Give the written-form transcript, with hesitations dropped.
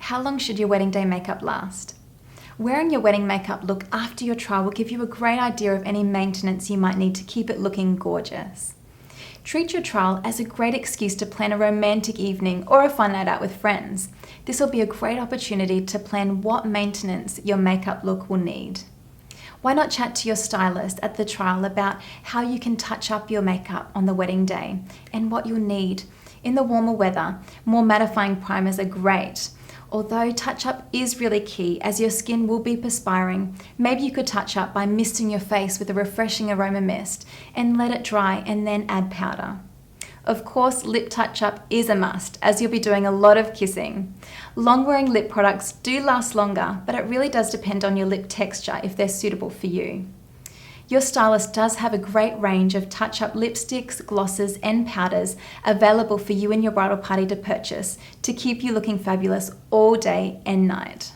How long should your wedding day makeup last? Wearing your wedding makeup look after your trial will give you a great idea of any maintenance you might need to keep it looking gorgeous. Treat your trial as a great excuse to plan a romantic evening or a fun night out with friends. This will be a great opportunity to plan what maintenance your makeup look will need. Why not chat to your stylist at the trial about how you can touch up your makeup on the wedding day and what you'll need. In the warmer weather, more mattifying primers are great. Although touch-up is really key as your skin will be perspiring, maybe you could touch up by misting your face with a refreshing aroma mist and let it dry and then add powder. Of course, lip touch-up is a must as you'll be doing a lot of kissing. Long-wearing lip products do last longer, but it really does depend on your lip texture if they're suitable for you. Your stylist does have a great range of touch-up lipsticks, glosses and powders available for you and your bridal party to purchase to keep you looking fabulous all day and night.